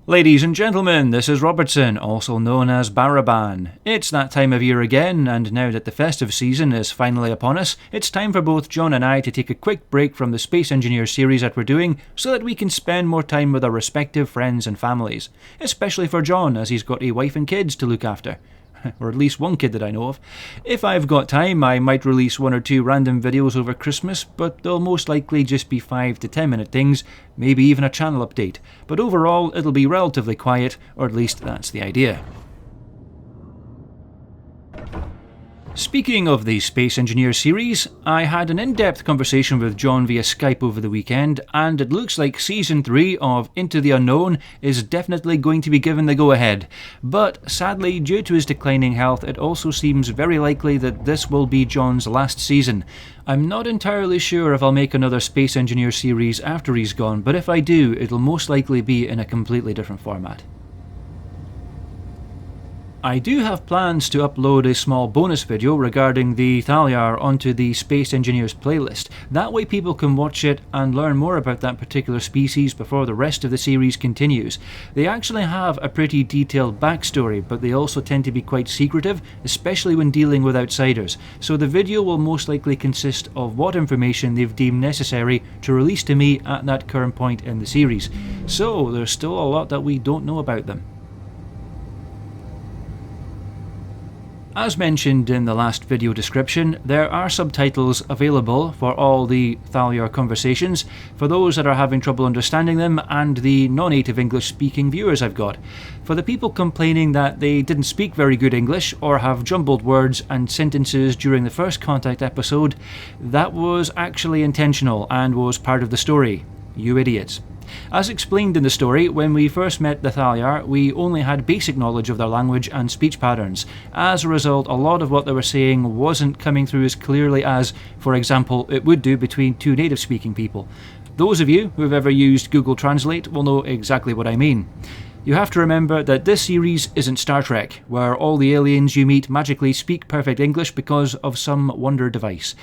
Ladies and gentlemen, this is Robertson, also known as Baraban. It's that time of year again, and now that the festive season is finally upon us, it's time for both John and I to take a quick break from the Space Engineer series that we're doing so that we can spend more time with our respective friends and families. Especially for John, as he's got a wife and kids to look after. Or at least one kid that I know of. If I've got time, I might release one or two random videos over Christmas, but they'll most likely just be 5 to 10 minute things, maybe even a channel update. But overall, it'll be relatively quiet, or at least that's the idea. Speaking of the Space Engineer series, I had an in-depth conversation with John via Skype over the weekend, and it looks like Season 3 of Into the Unknown is definitely going to be given the go-ahead. But sadly, due to his declining health, it also seems very likely that this will be John's last season. I'm not entirely sure if I'll make another Space Engineer series after he's gone, but if I do, it'll most likely be in a completely different format. I do have plans to upload a small bonus video regarding the Thali onto the Space Engineers playlist. That way people can watch it and learn more about that particular species before the rest of the series continues. They actually have a pretty detailed backstory, but they also tend to be quite secretive, especially when dealing with outsiders. So the video will most likely consist of what information they've deemed necessary to release to me at that current point in the series. So there's still a lot that we don't know about them. As mentioned in the last video description, there are subtitles available for all the Thali conversations, for those that are having trouble understanding them and the non-native English speaking viewers I've got. For the people complaining that they didn't speak very good English or have jumbled words and sentences during the first Contact episode, that was actually intentional and was part of the story. You idiots. As explained in the story, when we first met the Thali, we only had basic knowledge of their language and speech patterns. As a result, a lot of what they were saying wasn't coming through as clearly as, for example, it would do between two native-speaking people. Those of you who have ever used Google Translate will know exactly what I mean. You have to remember that this series isn't Star Trek, where all the aliens you meet magically speak perfect English because of some wonder device.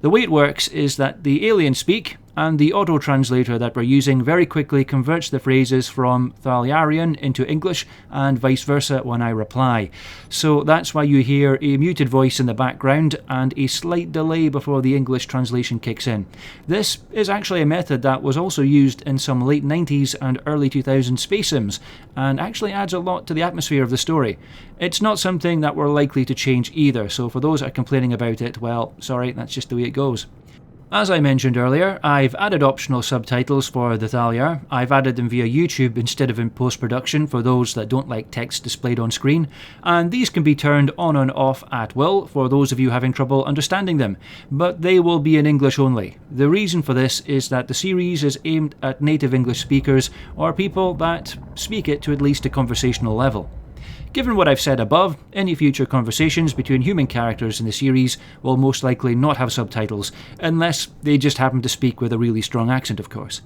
The way it works is that the aliens speak, and the auto-translator that we're using very quickly converts the phrases from Thaliarian into English and vice versa when I reply. So that's why you hear a muted voice in the background and a slight delay before the English translation kicks in. This is actually a method that was also used in some late 90s and early 2000s space sims, and actually adds a lot to the atmosphere of the story. It's not something that we're likely to change either, so for those that are complaining about it, well, sorry, that's just the way it goes. As I mentioned earlier, I've added optional subtitles for the Thali. I've added them via YouTube instead of in post-production for those that don't like text displayed on screen, and these can be turned on and off at will for those of you having trouble understanding them, but they will be in English only. The reason for this is that the series is aimed at native English speakers or people that speak it to at least a conversational level. Given what I've said above, any future conversations between human characters in the series will most likely not have subtitles, unless they just happen to speak with a really strong accent, of course.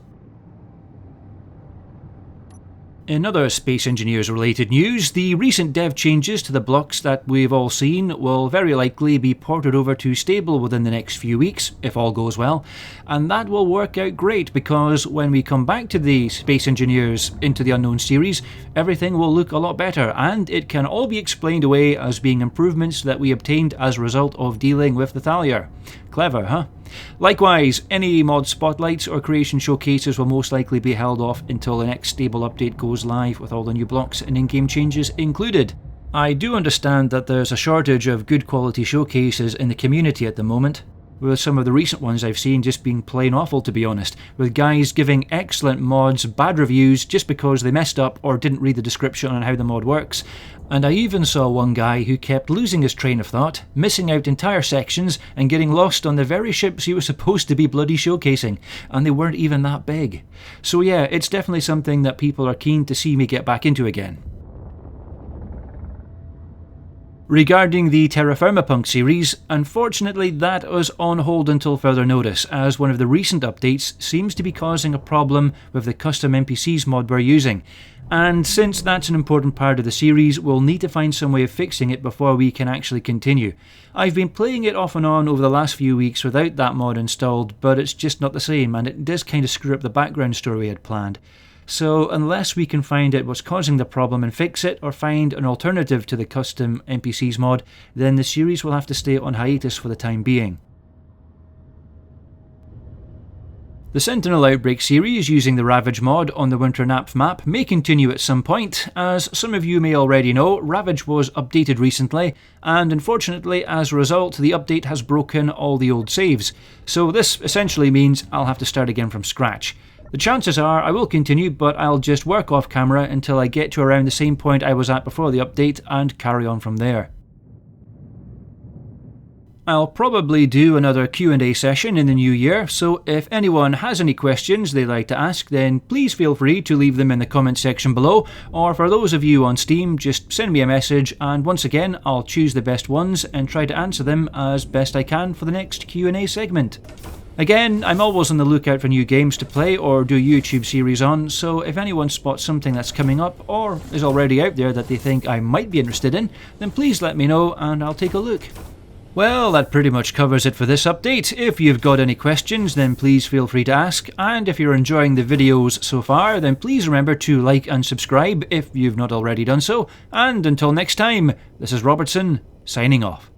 In other Space Engineers related news, the recent dev changes to the blocks that we've all seen will very likely be ported over to stable within the next few weeks, if all goes well, and that will work out great because when we come back to the Space Engineers Into the Unknown series, everything will look a lot better, and it can all be explained away as being improvements that we obtained as a result of dealing with the Thali. Clever, huh? Likewise, any mod spotlights or creation showcases will most likely be held off until the next stable update goes live with all the new blocks and in-game changes included. I do understand that there's a shortage of good quality showcases in the community at the moment, with some of the recent ones I've seen just being plain awful, to be honest, with guys giving excellent mods bad reviews just because they messed up or didn't read the description on how the mod works. And I even saw one guy who kept losing his train of thought, missing out entire sections and getting lost on the very ships he was supposed to be bloody showcasing, and they weren't even that big. So yeah, it's definitely something that people are keen to see me get back into again. Regarding the TerraFirmaPunk series, unfortunately that was on hold until further notice, as one of the recent updates seems to be causing a problem with the custom NPCs mod we're using. And since that's an important part of the series, we'll need to find some way of fixing it before we can actually continue. I've been playing it off and on over the last few weeks without that mod installed, but it's just not the same, and it does kind of screw up the background story we had planned. so unless we can find out what's causing the problem and fix it, or find an alternative to the custom NPCs mod, then the series will have to stay on hiatus for the time being. The Sentinel Outbreak series using the Ravage mod on the Winter Nap map may continue at some point. As some of you may already know, Ravage was updated recently, and unfortunately as a result the update has broken all the old saves, so this essentially means I'll have to start again from scratch. The chances are I will continue, but I'll just work off camera until I get to around the same point I was at before the update and carry on from there. I'll probably do another Q&A session in the new year, so if anyone has any questions they'd like to ask, then please feel free to leave them in the comment section below, or for those of you on Steam, just send me a message, and once again I'll choose the best ones and try to answer them as best I can for the next Q&A segment. Again, I'm always on the lookout for new games to play or do YouTube series on, so if anyone spots something that's coming up or is already out there that they think I might be interested in, then please let me know and I'll take a look. Well, that pretty much covers it for this update. If you've got any questions, then please feel free to ask, and if you're enjoying the videos so far, then please remember to like and subscribe if you've not already done so, and until next time, this is Robertson, signing off.